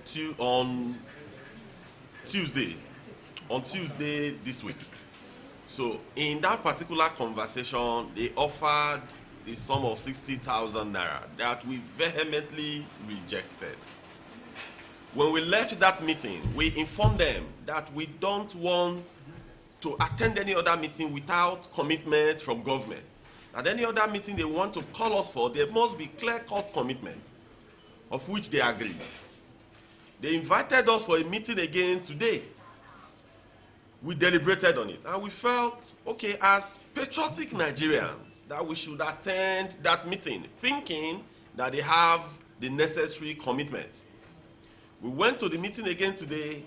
Tuesday this week. So in that particular conversation, they offered the sum of 60,000 naira that we vehemently rejected. When we left that meeting, we informed them that we don't want to attend any other meeting without commitment from government. At any other meeting they want to call us for, there must be clear-cut commitment, of which they agreed. They invited us for a meeting again today. We deliberated on it, and we felt, okay, as patriotic Nigerians, that we should attend that meeting, thinking that they have the necessary commitments. We went to the meeting again today.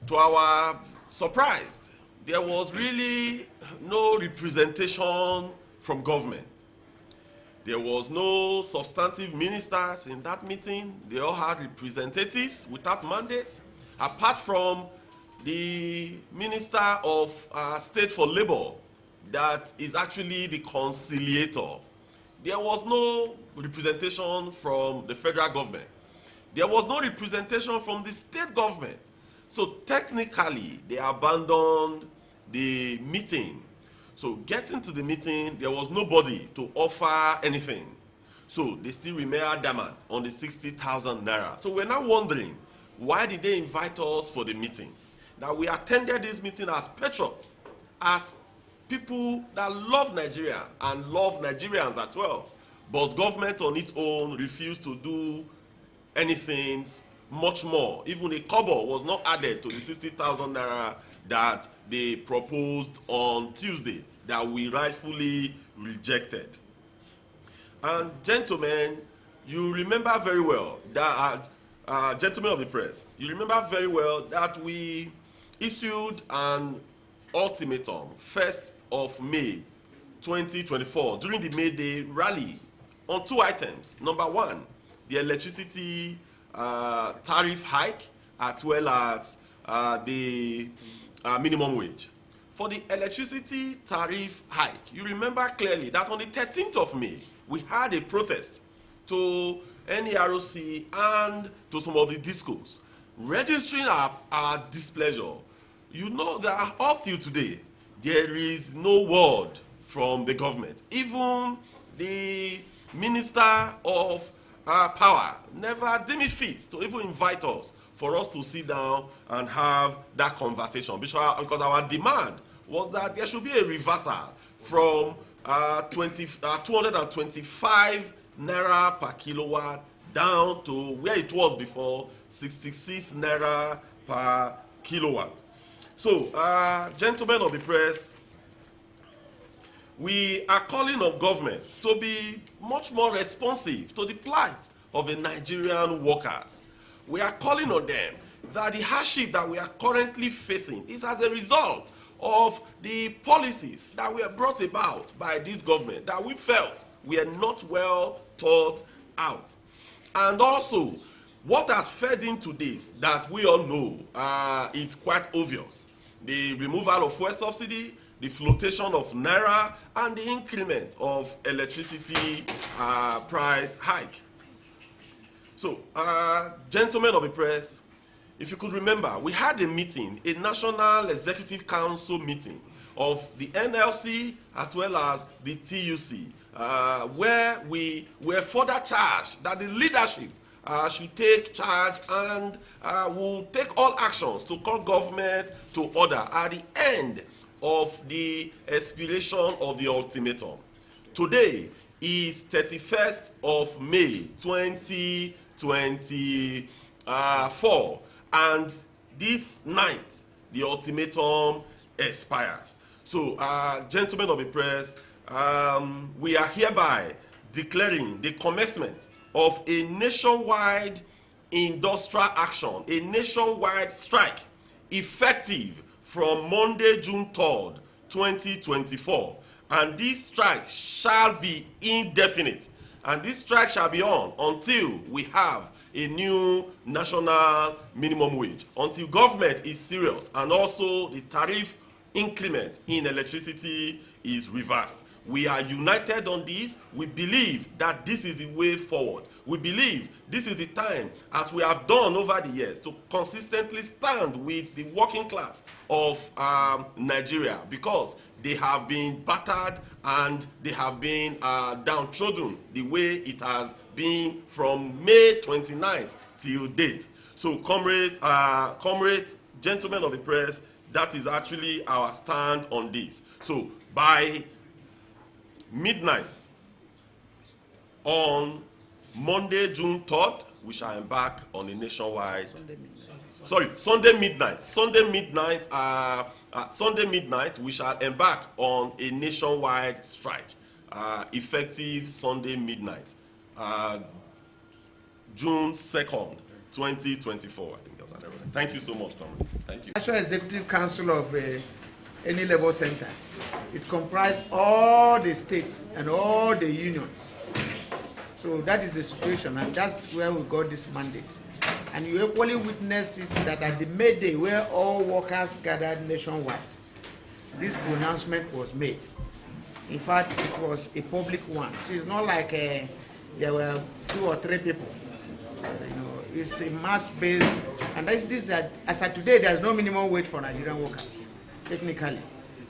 To our surprise, there was really no representation from government. There was no substantive ministers in that meeting. They all had representatives without mandates, apart from the Minister of State for Labor, that is actually the conciliator. There was no representation from the federal government. There was no representation from the state government. So technically, they abandoned the meeting. So getting to the meeting, there was nobody to offer anything. So they still remain adamant on the 60,000 naira. So we're now wondering, why did they invite us for the meeting? That we attended this meeting as patriots, as people that love Nigeria and love Nigerians as well. But government on its own refused to do anything much more. Even a kobo was not added to the 60,000 naira that they proposed on Tuesday, that we rightfully rejected. And gentlemen, you remember very well that, gentlemen of the press, you remember very well that we issued an ultimatum 1st of May 2024 during the May Day rally on 2 items. Number 1, the electricity tariff hike, as well as the minimum wage. For the electricity tariff hike, you remember clearly that on the 13th of May, we had a protest to NEROC and to some of the discos, registering our displeasure. You know that up till today, there is no word from the government. Even the Minister of Power never deemed it fit to even invite us for us to sit down and have that conversation, because our demand was that there should be a reversal from 225 naira per kilowatt down to where it was before, 66 naira per kilowatt. So, gentlemen of the press, we are calling on government to be much more responsive to the plight of the Nigerian workers. We are calling on them that the hardship that we are currently facing is as a result of the policies that were brought about by this government that we felt were not well thought out. And also, what has fed into this that we all know it's quite obvious: the removal of fuel subsidy, the flotation of naira, and the increment of electricity price hike. So, gentlemen of the press, if you could remember, we had a meeting, a National Executive Council meeting of the NLC as well as the TUC, where we were further charged that the leadership should take charge and will take all actions to call government to order at the end of the expiration of the ultimatum. Today is 31st of May 2024, and this night the ultimatum expires. So, gentlemen of the press, we are hereby declaring the commencement of a nationwide industrial action, a nationwide strike, effective from Monday, June 3rd, 2024. And this strike shall be indefinite. And this strike shall be on until we have a new national minimum wage, until government is serious and also the tariff increment in electricity is reversed. We are united on this. We believe that this is the way forward. we believe this is the time, as we have done over the years, to consistently stand with the working class of Nigeria, because they have been battered and they have been downtrodden the way it has been from May 29th till date. So, comrades, gentlemen of the press, that is actually our stand on this. So, by midnight on Monday, June 3rd, we shall embark on a nationwide. Sunday midnight. Sunday midnight, we shall embark on a nationwide strike, effective Sunday midnight, June 2nd, 2024. I think that's what I read. Thank you so much, Tom. Thank you. National Executive Council of any labor center. It comprises all the states and all the unions. So that is the situation, and that's where we got this mandate. And you equally witnessed it that at the May Day, where all workers gathered nationwide, this pronouncement was made. In fact, it was a public one. So it's not like there were 2 or 3 people. It's a mass-based, and as of today, there is no minimum wage for Nigerian workers, technically,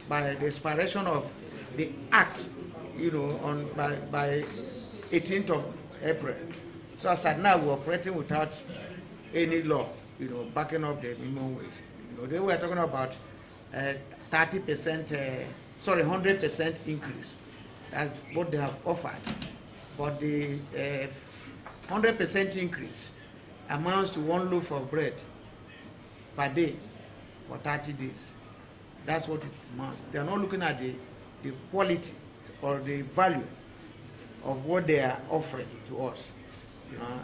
by the expiration of the act, by 18th of April. So as at now, we're operating without any law, backing up the minimum wage. They were talking about 100% increase. That's what they have offered. But the 100% increase amounts to 1 loaf of bread per day for 30 days. That's what it amounts. They are not looking at the quality or the value of what they are offering to us.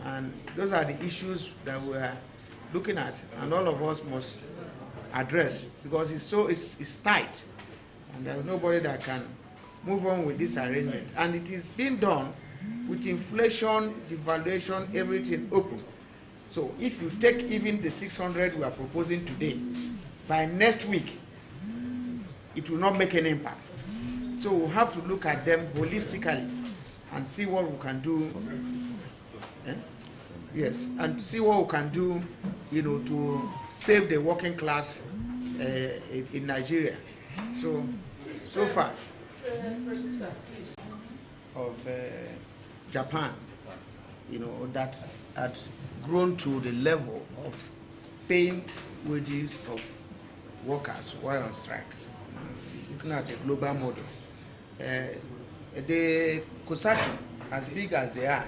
And those are the issues that we are looking at, and all of us must address, because it's tight, and there's nobody that can move on with this arrangement. And it is being done with inflation, devaluation, everything open. So if you take even the 600 we are proposing today, by next week, it will not make an impact. So we'll have to look at them holistically and see what we can do. Yes, and see what we can do, to save the working class in Nigeria. So far, of Japan, that had grown to the level of paying wages of workers while on strike. Looking at the global model, the COSATU, as big as they are,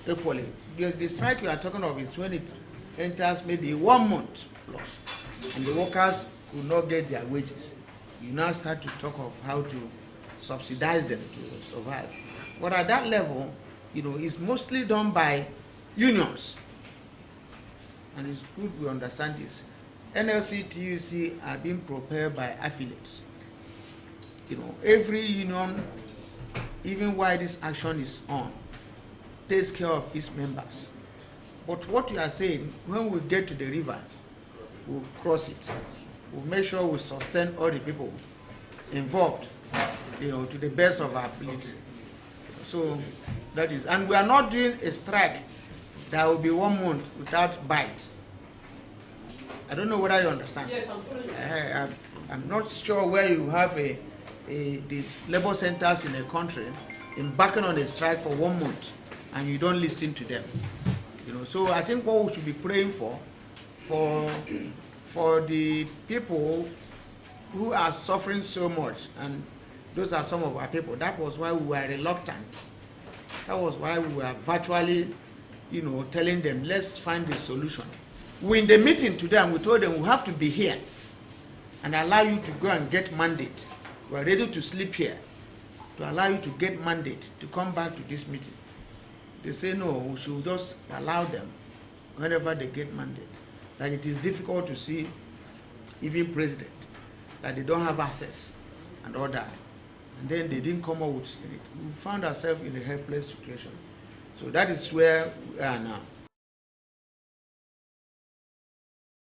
equally, the strike we are talking of is when it enters maybe 1 month plus, and the workers will not get their wages. You now start to talk of how to subsidize them to survive. But at that level, it's mostly done by unions, and it's good we understand this. NLC, TUC are being propelled by affiliates. Every union, even while this action is on, takes care of its members. But what you are saying, when we get to the river, we'll cross it. We'll make sure we sustain all the people involved, to the best of our ability. So that is, and we are not doing a strike that will be 1 month without bite. I don't know whether you understand. Yes, I'm following. I'm not sure where you have the labor centers in a country embarking on a strike for 1 month and you don't listen to them. So I think what we should be praying for the people who are suffering so much, and those are some of our people. That was why we were reluctant. That was why we were virtually, telling them, let's find a solution. We in the meeting today, and we told them we have to be here and allow you to go and get mandate. We are ready to sleep here to allow you to get mandate to come back to this meeting. They say no, we should just allow them whenever they get mandate. That it is difficult to see even president, that they don't have access and all that. And then they didn't come out with it. We found ourselves in a helpless situation. So that is where we are now.